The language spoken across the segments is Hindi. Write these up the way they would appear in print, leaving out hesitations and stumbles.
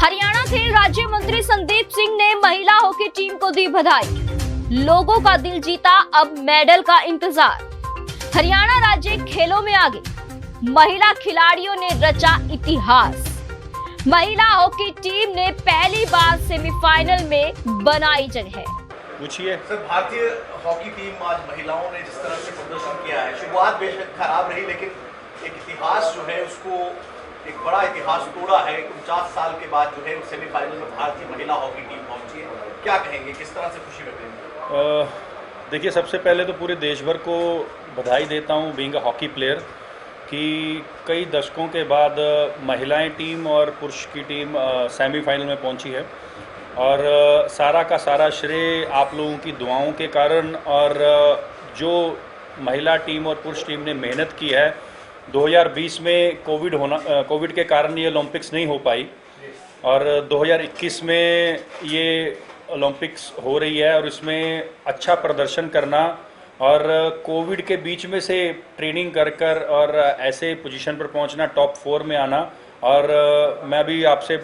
हरियाणा खेल राज्य मंत्री संदीप सिंह ने महिला हॉकी टीम को दी बधाई। लोगों का दिल जीता, अब मेडल का इंतजार। हरियाणा राज्य खेलों में आगे, महिला खिलाड़ियों ने रचा इतिहास। महिला हॉकी टीम ने पहली बार सेमीफाइनल में बनाई जगह। पूछिए सर, भारतीय हॉकी टीम आज महिलाओं ने जिस तरह से प्रदर्शन किया है, शुरुआत बेशक खराब रही, लेकिन एक इतिहास जो है उसको एक बड़ा इतिहास तोड़ा है। 49 साल के बाद जो है सेमीफाइनल में भारतीय महिला हॉकी टीम पहुंची है। क्या कहेंगे, किस तरह से खुशी व्यक्त करेंगे? देखिए, सबसे पहले तो पूरे देश भर को बधाई देता हूँ बीइंग अ हॉकी प्लेयर कि कई दशकों के बाद महिलाएं टीम और पुरुष की टीम सेमीफाइनल में पहुंची है। और सारा का सारा श्रेय आप लोगों की दुआओं के कारण और जो महिला टीम और पुरुष टीम ने मेहनत की है। 2020 में कोविड के कारण ये ओलंपिक्स नहीं हो पाई और 2021 में ये ओलंपिक्स हो रही है और इसमें अच्छा प्रदर्शन करना और कोविड के बीच में से ट्रेनिंग कर और ऐसे पोजीशन पर पहुंचना, टॉप 4 में आना। और मैं भी आपसे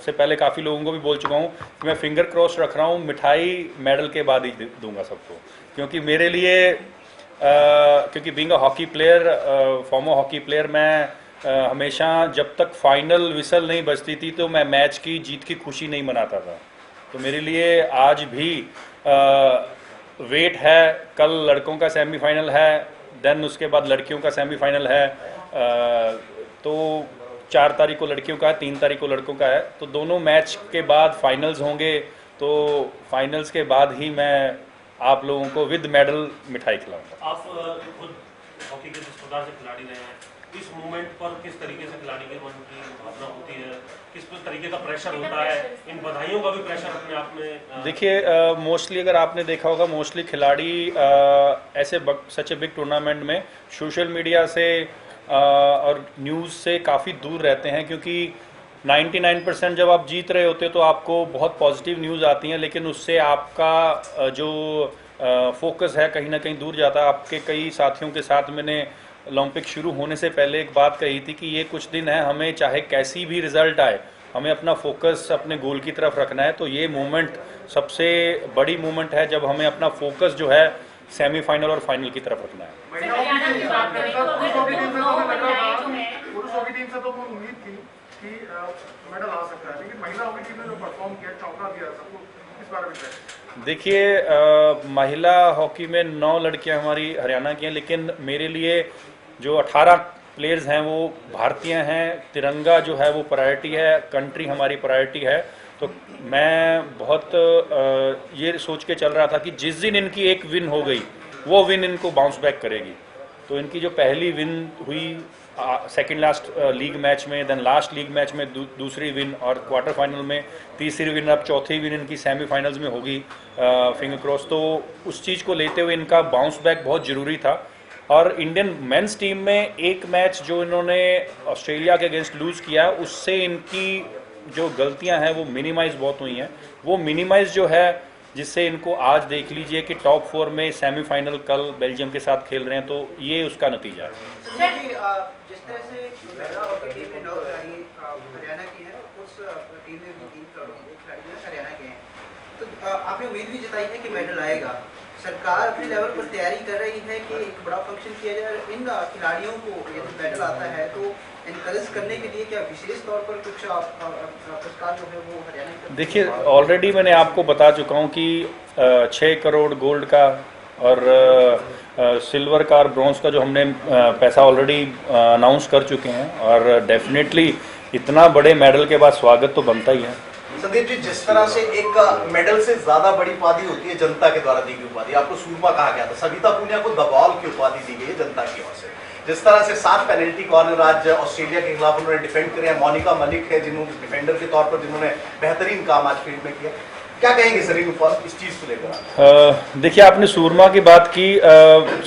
से पहले काफ़ी लोगों को भी बोल चुका हूं कि मैं फिंगर क्रॉस रख रहा हूं, मिठाई मेडल के बाद ही दूंगा सबको, क्योंकि मेरे लिए क्योंकि being a hockey player, farmer hockey player, मैं हमेशा जब तक फाइनल विसल नहीं बजती थी तो मैं मैच की जीत की खुशी नहीं मनाता था। तो मेरे लिए आज भी वेट है। कल लड़कों का सेमीफाइनल है, देन उसके बाद लड़कियों का सेमीफाइनल है। तो 4 तारीख को लड़कियों का है, 3 तारीख को लड़कों का है। तो दोनों मैच के बाद फाइनल्स होंगे, तो फाइनल्स के बाद ही मैं आप लोगों को विद मेडल मिठाई खिलाऊंगा। आप खुद हॉकी के जिस प्रकार से खिलाड़ी रहे हैं, इस मूवमेंट पर किस तरीके से खिलाड़ी के मन की भावना होती है, किस तरीके का प्रेशर होता है, इन बधाइयों का भी प्रेशर अपने आप में? देखिए, मोस्टली अगर आपने देखा होगा, मोस्टली खिलाड़ी ऐसे सच ए बिग टूर्नामेंट में सोशल मीडिया से और न्यूज़ से काफ़ी दूर रहते हैं, क्योंकि 99% जब आप जीत रहे होते तो आपको बहुत पॉजिटिव न्यूज़ आती हैं, लेकिन उससे आपका जो फोकस है कहीं ना कहीं दूर जाता है। आपके कई साथियों के साथ मैंने ओलंपिक शुरू होने से पहले एक बात कही थी कि ये कुछ दिन है, हमें चाहे कैसी भी रिजल्ट आए, हमें अपना फोकस अपने गोल की तरफ रखना है। तो ये मूवमेंट सबसे बड़ी मूवमेंट है जब हमें अपना फोकस जो है सेमीफाइनल और फाइनल की तरफ रखना है। देखिए, महिला हॉकी में 9 लड़कियां हमारी हरियाणा की हैं, लेकिन मेरे लिए जो 18 प्लेयर्स हैं वो भारतीय हैं। तिरंगा जो है वो प्रायोरिटी है, कंट्री हमारी प्रायोरिटी है। तो मैं बहुत ये सोच के चल रहा था कि जिस दिन इनकी एक विन हो गई, वो विन इनको बाउंस बैक करेगी। तो इनकी जो पहली विन हुई सेकंड लास्ट लीग मैच में, देन लास्ट लीग मैच में दूसरी विन, और क्वार्टर फाइनल में तीसरी विन, अब चौथी विन इनकी सेमीफाइनल्स में होगी, फिंगर क्रॉस। तो उस चीज़ को लेते हुए इनका बाउंस बैक बहुत ज़रूरी था। और इंडियन मेंस टीम में एक मैच जो इन्होंने ऑस्ट्रेलिया के अगेंस्ट लूज़ किया, उससे इनकी जो गलतियां हैं वो मिनिमाइज बहुत हुई हैं। वो मिनिमाइज जो है, जिससे इनको आज देख लीजिए कि टॉप 4 में सेमीफाइनल कल बेल्जियम के साथ खेल रहे हैं, तो ये उसका नतीजा है। जिस तरह से टीम में 9 खिलाड़ी हरियाणा की है, उस टीम में भी 3 खिलाड़ी हरियाणा के हैं, तो आपने उम्मीद भी जताई है कि मेडल आएगा। सरकार अपने लेवल पर तैयारी कर रही है कि एक बड़ा फंक्शन किया जाए, इन खिलाड़ियों को यदि मेडल आता है तो एनकरेज करने के लिए क्या विशेष तौर पर कुछ पुरस्कार जो है वो हरियाणा की? देखिए, ऑलरेडी मैंने आपको बता चुका हूँ कि 6 करोड़ गोल्ड का और सिल्वर का और ब्रॉन्ज का जो हमने पैसा ऑलरेडी अनाउंस कर चुके हैं, और डेफिनेटली इतना बड़े मेडल के बाद स्वागत तो बनता ही है। संदीप जी, जिस तरह से एक मेडल से ज्यादा बड़ी उपाधि होती है जनता के द्वारा दी गई उपाधि, आपको सूरमा कहा गया था, सविता पुनिया को द बॉल की उपाधि दी गई है जनता की ओर से। जिस तरह से 7 पेनल्टी कॉर्नर आज ऑस्ट्रेलिया के खिलाफ उन्होंने डिफेंड करे हैं, मोनिका मलिक है जिन्होंने डिफेंडर के तौर पर जिन्होंने बेहतरीन काम आज फील्ड में किया। क्या कहेंगे सर इस चीज को लेकर? देखिए, आपने सूरमा की बात की।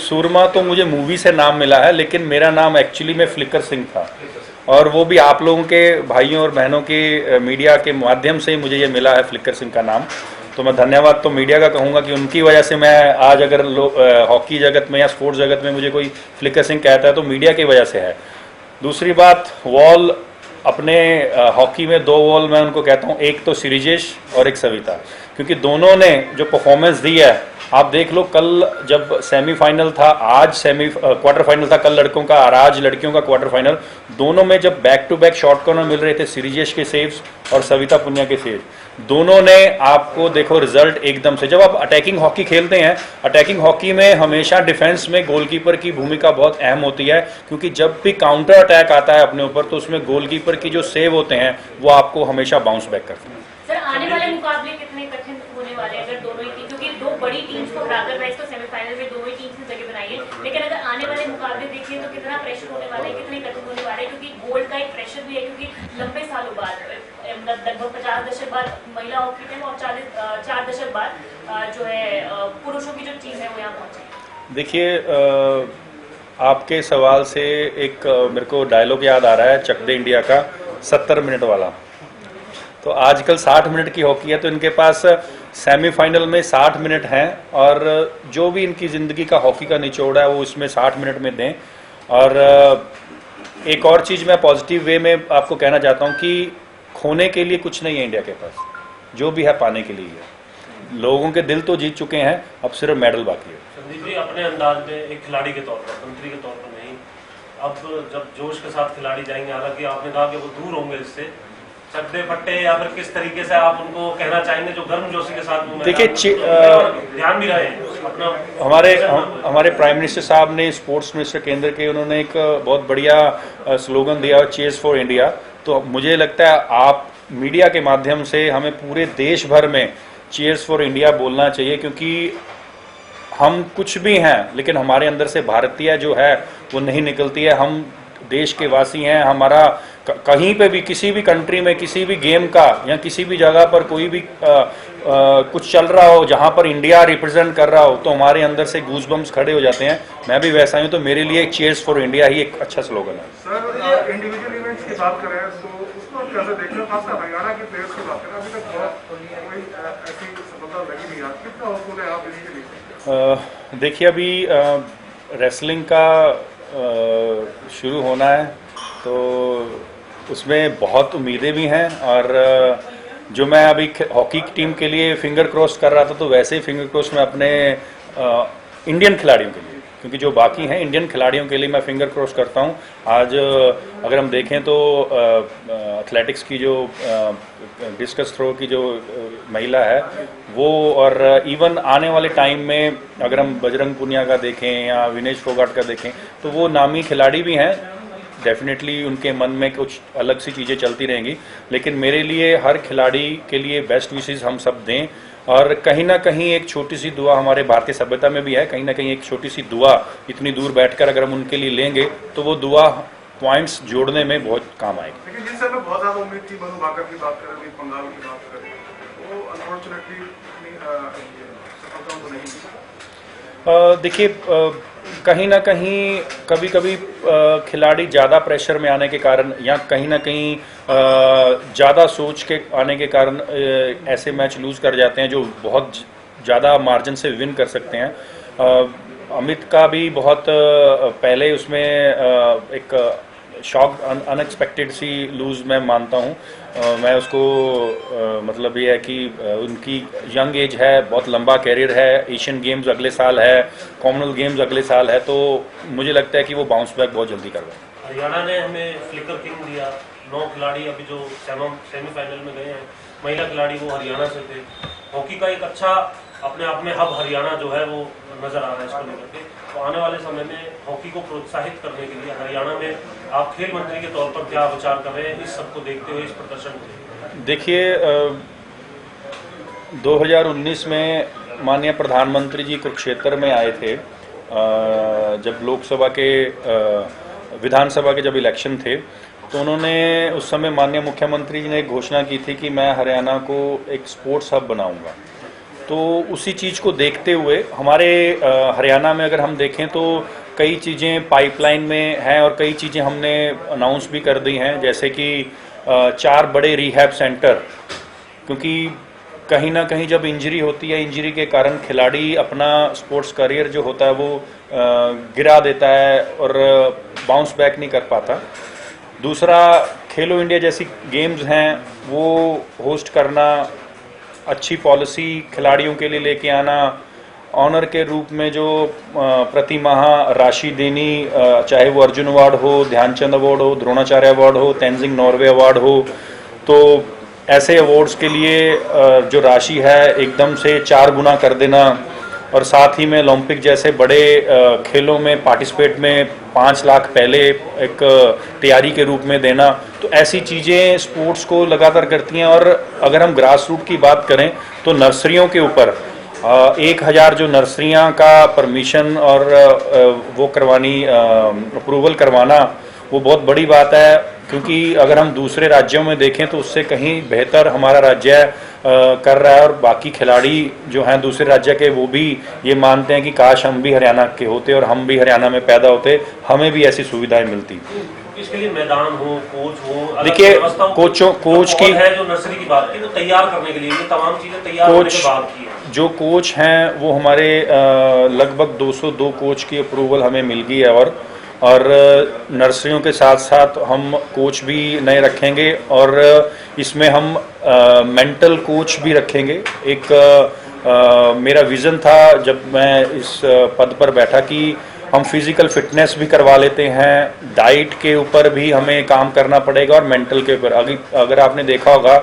सूरमा तो मुझे मूवी से नाम मिला है, लेकिन मेरा नाम एक्चुअली में फ्लिकर सिंह था, और वो भी आप लोगों के भाइयों और बहनों के मीडिया के माध्यम से ही मुझे ये मिला है फ्लिकर सिंह का नाम। तो मैं धन्यवाद तो मीडिया का कहूँगा कि उनकी वजह से मैं आज अगर हॉकी जगत में या स्पोर्ट्स जगत में मुझे कोई फ्लिकर सिंह कहता है तो मीडिया की वजह से है। दूसरी बात, वॉल अपने हॉकी में 2 बॉल मैं उनको कहता हूँ, एक तो श्रीजेश और एक सविता, क्योंकि दोनों ने जो परफॉर्मेंस दी है, आप देख लो कल जब सेमीफाइनल था, आज क्वार्टर फाइनल था, कल लड़कों का और आज लड़कियों का क्वार्टर फाइनल, दोनों में जब back to back shot corner मिल रहे थे, श्रीजेश के सेव्स और सविता पुनिया के सेव्स, दोनों ने आपको देखो रिजल्ट एकदम से। जब आप अटैकिंग हॉकी खेलते हैं, अटैकिंग हॉकी में हमेशा डिफेंस में गोलकीपर की भूमिका बहुत अहम होती है, क्योंकि जब भी काउंटर अटैक आता है अपने ऊपर, तो उसमें गोलकीपर की जो सेव होते हैं वो आपको हमेशा बाउंस बैक करते हैं। सर, आने वाले मुकाबले कितने कठिन होने वाले हैं अगर दोनों ही टीम, क्योंकि 2 बड़ी टीम्स को हराकर वैसे तो सेमीफाइनल में दोनों ही टीम्स ने जगह बनाई है, लेकिन अगर आने वाले मुकाबले देखिए तो कितना प्रेशर होने वाला है, कितने कठिन होने वाले हैं, क्योंकि गोल्ड का एक प्रेशर भी है, क्योंकि लंबे सालों बाद, लगभग 50 दशक बाद महिला हॉकी टीम और 4 दशक बाद जो है पुरुषों की जो टीम है वो यहाँ पहुंची। देखिए, आपके सवाल से एक मेरे को डायलॉग याद आ रहा है चक दे इंडिया का, 70 मिनट वाला। तो आजकल 60 मिनट की हॉकी है, तो इनके पास सेमीफाइनल में 60 मिनट हैं, और जो भी इनकी ज़िंदगी का हॉकी का निचोड़ है वो इसमें 60 मिनट में दें। और एक और चीज़ मैं पॉजिटिव वे में आपको कहना चाहता हूँ कि खोने के लिए कुछ नहीं है इंडिया के पास, जो भी है पाने के लिए है। लोगों के दिल तो जीत चुके हैं, अब सिर्फ मेडल बाकी है। संदीप जी, अपने अंदाज में एक खिलाड़ी के तौर पर, मंत्री के तौर पर नहीं, अब जब जोश के साथ खिलाड़ी जाएंगे, हालांकि आपने कहा कि वो दूर होंगे इससे, चकदे फट्टे या फिर किस तरीके से आप उनको कहना चाहेंगे जो गर्मजोशी के साथ वो देखिए, ध्यान भी रहे अपना। हमारे प्राइम मिनिस्टर साहब ने, स्पोर्ट्स मिनिस्टर केंद्र के, उन्होंने एक बहुत बढ़िया स्लोगन दिया, चीयर्स फॉर इंडिया। तो मुझे लगता है आप मीडिया के माध्यम से हमें पूरे देश भर में चीयर्स फॉर इंडिया बोलना चाहिए, क्योंकि हम कुछ भी हैं लेकिन हमारे अंदर से भारतीय जो है वो नहीं निकलती है। हम देश के वासी हैं, हमारा कहीं पे भी, किसी भी कंट्री में, किसी भी गेम का या किसी भी जगह पर कोई भी कुछ चल रहा हो जहां पर इंडिया रिप्रेजेंट कर रहा हो, तो हमारे अंदर से गूज़बम्स खड़े हो जाते हैं। मैं भी वैसा हूं, तो मेरे लिए चीयर्स फॉर इंडिया ही एक अच्छा स्लोगन है। सर, इंडिविजुअल इवेंट्स की बात करें तो उसको आप कैसे देख रहे हो, खासकर हरियाणा के प्लेयर्स की बात करें, अभी तक कोई ऐसी सफलता लगी नहीं है, कितना होपफुल है आप इसके लिए? देखिए, अभी रेसलिंग का शुरू होना है, तो उसमें बहुत उम्मीदें भी हैं, और जो मैं अभी हॉकी की टीम के लिए फिंगर क्रॉस कर रहा था, तो वैसे ही फिंगर क्रॉस मैं अपने इंडियन खिलाड़ियों के लिए, क्योंकि जो बाकी हैं इंडियन खिलाड़ियों के लिए मैं फिंगर क्रॉस करता हूं। आज अगर हम देखें तो एथलेटिक्स की जो डिस्कस थ्रो की जो महिला है वो, और इवन आने वाले टाइम में अगर हम बजरंग पुनिया का देखें या विनेश फोगाट का देखें, तो वो नामी खिलाड़ी भी हैं। डेफिनेटली उनके मन में कुछ अलग सी चीज़ें चलती रहेंगी, लेकिन मेरे लिए हर खिलाड़ी के लिए बेस्ट विशेस हम सब दें। और कहीं ना कहीं एक छोटी सी दुआ हमारे भारतीय सभ्यता में भी है, कहीं ना कहीं एक छोटी सी दुआ इतनी दूर बैठकर अगर हम उनके लिए लेंगे तो वो दुआ पॉइंट्स जोड़ने में बहुत काम आएगी। लेकिन जिनसे हमें बहुत ज़्यादा उम्मीद थी, मनु भाकर की बात करें, पंगाल की बात करें, वो अनफॉर्चुनेटली सफलता तो नहीं। देखिए, कहीं ना कहीं कभी कभी खिलाड़ी ज़्यादा प्रेशर में आने के कारण या कहीं ना कहीं ज़्यादा सोच के आने के कारण ऐसे मैच लूज़ कर जाते हैं जो बहुत ज़्यादा मार्जिन से विन कर सकते हैं। अमित का भी बहुत पहले उसमें एक शॉक, अनएक्सपेक्टेड सी लूज़ मैं मानता हूँ। मैं उसको मतलब ये है कि उनकी यंग एज है, बहुत लंबा कैरियर है, एशियन गेम्स अगले साल है, कॉमनवेल्थ गेम्स अगले साल है, तो मुझे लगता है कि वो बाउंस बैक बहुत जल्दी करवाए। हरियाणा ने हमें फ्लिकर किंग दिया, 9 खिलाड़ी अभी जो सेमीफाइनल में गए हैं, महिला खिलाड़ी वो हरियाणा से थे। हॉकी का एक अच्छा अपने आप में हब हरियाणा जो है वो नजर आ रहा है इसको लेकर के। तो आने वाले समय में हॉकी को प्रोत्साहित करने के लिए हरियाणा में आप खेल मंत्री के तौर पर क्या विचार कर रहे हैं इस सबको देखते हुए, इस प्रदर्शन को? देखिए, 2019 में माननीय प्रधानमंत्री जी कुरुक्षेत्र में आए थे, जब लोकसभा के विधानसभा के जब इलेक्शन थे, तो उन्होंने उस समय माननीय मुख्यमंत्री जी ने एक घोषणा की थी कि मैं हरियाणा को एक स्पोर्ट्स हब बनाऊंगा। तो उसी चीज़ को देखते हुए हमारे हरियाणा में अगर हम देखें तो कई चीज़ें पाइपलाइन में हैं और कई चीज़ें हमने अनाउंस भी कर दी हैं, जैसे कि 4 बड़े रिहैब सेंटर, क्योंकि कहीं ना कहीं जब इंजरी होती है, इंजरी के कारण खिलाड़ी अपना स्पोर्ट्स करियर जो होता है वो गिरा देता है और बाउंस बैक नहीं कर पाता। दूसरा, खेलो इंडिया जैसी गेम्स हैं वो होस्ट करना, अच्छी पॉलिसी खिलाड़ियों के लिए लेके आना, ऑनर के रूप में जो प्रति माह राशि देनी, चाहे वो अर्जुन अवार्ड हो, ध्यानचंद अवार्ड हो, द्रोणाचार्य अवार्ड हो, तेंजिंग नॉर्वे अवार्ड हो, तो ऐसे अवार्ड्स के लिए जो राशि है एकदम से 4 गुना कर देना, और साथ ही में ओलंपिक जैसे बड़े खेलों में पार्टिसिपेट में 5 लाख पहले एक तैयारी के रूप में देना, तो ऐसी चीज़ें स्पोर्ट्स को लगातार करती हैं। और अगर हम ग्रास रूट की बात करें तो नर्सरियों के ऊपर 1000 जो नर्सरियां का परमिशन और वो करवानी, अप्रूवल करवाना, वो बहुत बड़ी बात है, क्योंकि अगर हम दूसरे राज्यों में देखें तो उससे कहीं बेहतर हमारा राज्य कर रहा है। और बाकी खिलाड़ी जो हैं दूसरे राज्य के, वो भी ये मानते हैं कि काश हम भी हरियाणा के होते और हम भी हरियाणा में पैदा होते, हमें भी ऐसी सुविधाएं मिलती। इसके लिए मैदान हो, कोच हो, देखिए कोच की है, जो नर्सरी की बात की, वो तैयार करने के लिए ये तमाम चीजें तैयार होने के बाद की है। जो कोच हैं वो हमारे लगभग 202 कोच की अप्रूवल हमें मिल गई है, और नर्सरियों के साथ साथ हम कोच भी नए रखेंगे, और इसमें हम मेंटल कोच भी रखेंगे। एक मेरा विज़न था जब मैं इस पद पर बैठा कि हम फिज़िकल फिटनेस भी करवा लेते हैं, डाइट के ऊपर भी हमें काम करना पड़ेगा और मेंटल के ऊपर। अगर आपने देखा होगा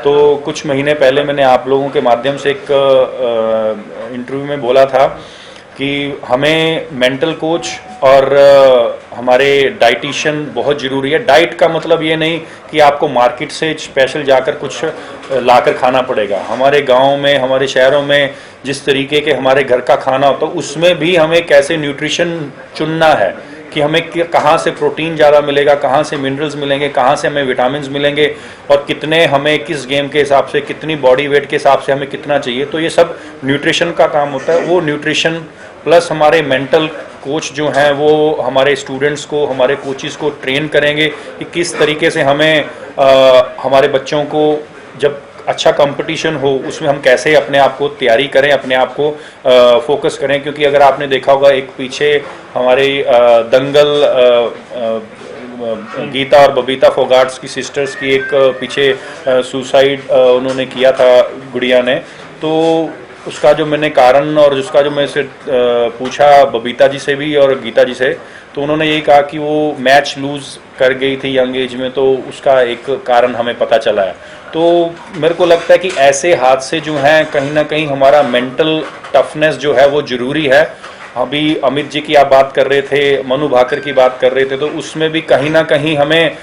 तो कुछ महीने पहले मैंने आप लोगों के माध्यम से एक इंटरव्यू में बोला था कि हमें मेंटल कोच और हमारे डाइटिशियन बहुत ज़रूरी है। डाइट का मतलब ये नहीं कि आपको मार्केट से स्पेशल जाकर कुछ लाकर खाना पड़ेगा। हमारे गांव में, हमारे शहरों में जिस तरीके के हमारे घर का खाना होता है, उसमें भी हमें कैसे न्यूट्रिशन चुनना है कि हमें कहाँ से प्रोटीन ज़्यादा मिलेगा, कहाँ से मिनरल्स मिलेंगे, कहाँ से हमें विटामिन्स मिलेंगे, और कितने हमें किस गेम के हिसाब से, कितनी बॉडी वेट के हिसाब से हमें कितना चाहिए। तो ये सब न्यूट्रिशन का काम होता है। वो न्यूट्रिशन प्लस हमारे मेंटल कोच जो हैं वो हमारे स्टूडेंट्स को, हमारे कोचिज़ को ट्रेन करेंगे कि किस तरीके से हमें हमारे बच्चों को जब अच्छा कंपटीशन हो उसमें हम कैसे अपने आप को तैयारी करें, अपने आप को फोकस करें। क्योंकि अगर आपने देखा होगा एक पीछे हमारे दंगल गीता और बबीता फोगाट्स की सिस्टर्स की एक पीछे सुसाइड उन्होंने किया था गुड़िया ने, तो उसका जो मैंने कारण और उसका जो मैं से पूछा बबीता जी से भी और गीता जी से, तो उन्होंने यही कहा कि वो मैच लूज़ कर गई थी यंग एज में, तो उसका एक कारण हमें पता चला है। तो मेरे को लगता है कि ऐसे हादसे जो हैं कहीं ना कहीं हमारा मेंटल टफनेस जो है वो ज़रूरी है। अभी अमित जी की आप बात कर रहे थे, मनु भाकर की बात कर रहे थे, तो उसमें भी कहीं ना कहीं हमें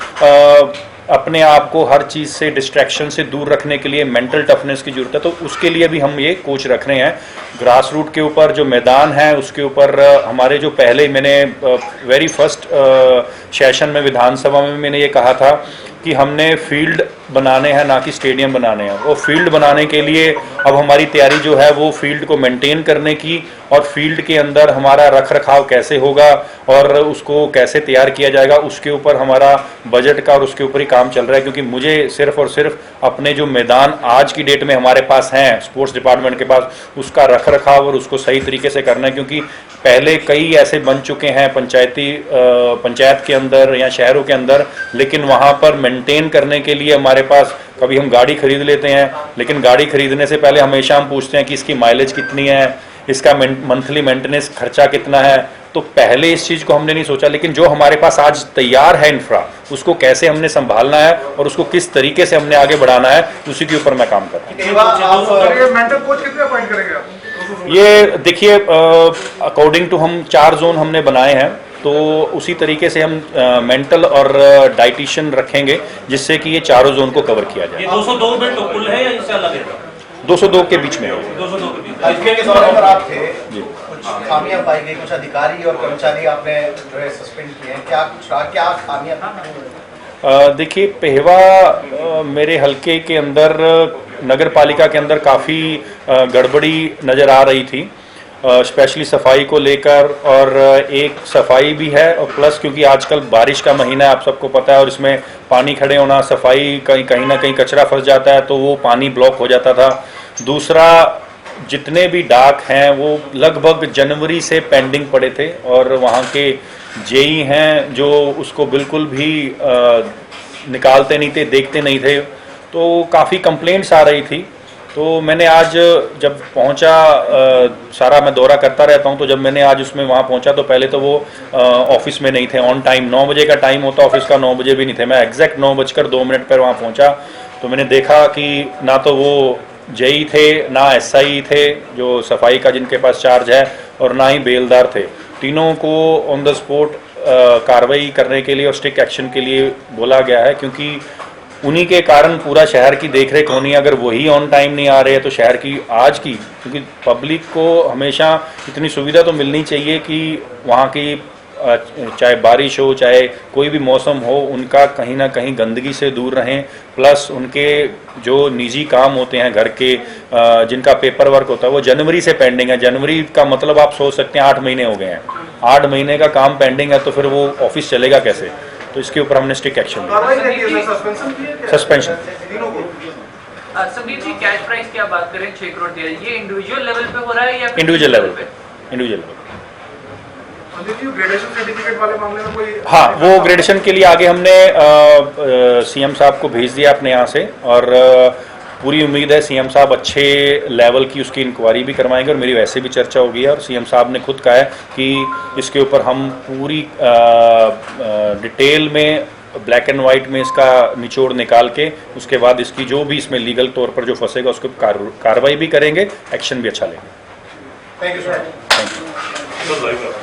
अपने आप को हर चीज़ से, डिस्ट्रैक्शन से दूर रखने के लिए मेंटल टफनेस की ज़रूरत है। तो उसके लिए भी हम ये कोच रख रहे हैं। ग्रास रूट के ऊपर जो मैदान है उसके ऊपर हमारे जो पहले मैंने वेरी फर्स्ट सेशन में विधानसभा में मैंने ये कहा था कि हमने फील्ड बनाने हैं, ना कि स्टेडियम बनाने हैं। और फील्ड बनाने के लिए अब हमारी तैयारी जो है वो फील्ड को मेंटेन करने की, और फील्ड के अंदर हमारा रख रखाव कैसे होगा और उसको कैसे तैयार किया जाएगा, उसके ऊपर हमारा बजट का और उसके ऊपर ही काम चल रहा है। क्योंकि मुझे सिर्फ और सिर्फ अपने जो मैदान आज की डेट में हमारे पास हैं स्पोर्ट्स डिपार्टमेंट के पास, उसका रख रखाव और उसको सही तरीके से करना है। क्योंकि पहले कई ऐसे बन चुके हैं पंचायत के अंदर या शहरों के अंदर, लेकिन वहाँ पर मेंटेन करने के लिए हमारे पास, कभी हम गाड़ी खरीद लेते हैं, लेकिन गाड़ी खरीदने से पहले हमेशा हम पूछते हैं कि इसकी माइलेज कितनी है, इसका मंथली मेंटेनेंस खर्चा कितना है। तो पहले इस चीज़ को हमने नहीं सोचा, लेकिन जो हमारे पास आज तैयार है इंफ्रा, उसको कैसे हमने संभालना है और उसको किस तरीके से हमने आगे बढ़ाना है, उसी के ऊपर मैं काम कर रहा हूँ। मेंटल कोच कितने अपॉइंट करेंगे आप? ये देखिए, अकॉर्डिंग टू हम 4 जोन हमने बनाए हैं, तो उसी तरीके से हम मेंटल और डाइटिशियन रखेंगे, जिससे कि ये चारों जोन को कवर किया जाए। ये 202 में तो कुल है या इससे अलग है? 202 के बीच में है। 202 के बीच। आईपीएल के दौरान पर आप थे, कुछ खामियां पाई गई, कुछ अधिकारी और कर्मचारी आपने जो है सस्पेंड किए हैं, क्या खामियां थी? देखिए, पेहवा मेरे हलके के अंदर, नगर पालिका के अंदर काफ़ी गड़बड़ी नज़र आ रही थी, स्पेशली सफाई को लेकर। और एक सफाई भी है, और प्लस क्योंकि आजकल बारिश का महीना है, आप सबको पता है, और इसमें पानी खड़े होना, सफाई कहीं ना कहीं कचरा फंस जाता है, तो वो पानी ब्लॉक हो जाता था। दूसरा, जितने भी डाक हैं वो लगभग जनवरी से पेंडिंग पड़े थे, और वहाँ के जेई हैं जो उसको बिल्कुल भी निकालते नहीं थे, देखते नहीं थे, तो काफ़ी कंप्लेंट्स आ रही थी। तो मैंने आज जब पहुंचा, सारा मैं दौरा करता रहता हूं, तो जब मैंने आज उसमें वहां पहुंचा तो पहले तो वो ऑफिस में नहीं थे ऑन टाइम। 9 बजे का टाइम होता ऑफिस का, 9 बजे भी नहीं थे। मैं एग्जैक्ट 9:02 पर वहां पहुंचा तो मैंने देखा कि ना तो वो जेई थे, ना एसआई थे जो सफाई का जिनके पास चार्ज है, और ना ही बेलदार थे। तीनों को ऑन द स्पॉट कार्रवाई करने के लिए और स्ट्रिक्ट एक्शन के लिए बोला गया है, क्योंकि उन्हीं के कारण पूरा शहर की देखरेख होनी है। अगर वही ऑन टाइम नहीं आ रहे हैं तो शहर की आज की, क्योंकि पब्लिक को हमेशा इतनी सुविधा तो मिलनी चाहिए कि वहाँ की चाहे बारिश हो चाहे कोई भी मौसम हो, उनका कहीं ना कहीं गंदगी से दूर रहें। प्लस उनके जो निजी काम होते हैं घर के, जिनका पेपर वर्क होता है, वो जनवरी से पेंडिंग है। जनवरी का मतलब आप सोच सकते हैं 8 महीने हो गए हैं। 8 महीने का काम पेंडिंग है तो फिर वो ऑफिस चलेगा कैसे? तो इसके ऊपर हमने स्ट्रिक्ट एक्शन लिया, suspension. Sandeep ji, cash price की आप बात करें 6 करोड़ दिया, ये इंडिविजुअल लेवल पे हो रहा है या इंडिविजुअल लेवल पे? Individual level. ग्रेडेशन सर्टिफिकेट वाले मामले में कोई? हाँ, वो ग्रेडेशन के लिए आगे हमने सीएम साहब को भेज दिया अपने यहाँ से, और पूरी उम्मीद है सीएम साहब अच्छे लेवल की उसकी इंक्वायरी भी करवाएंगे। और मेरी वैसे भी चर्चा होगी है, और सीएम साहब ने खुद कहा है कि इसके ऊपर हम पूरी डिटेल में ब्लैक एंड वाइट में इसका निचोड़ निकाल के उसके बाद इसकी जो भी इसमें लीगल तौर पर जो फंसेगा उसको कार्रवाई भी करेंगे, एक्शन भी अच्छा लेंगे। Thank you sir. Thank you.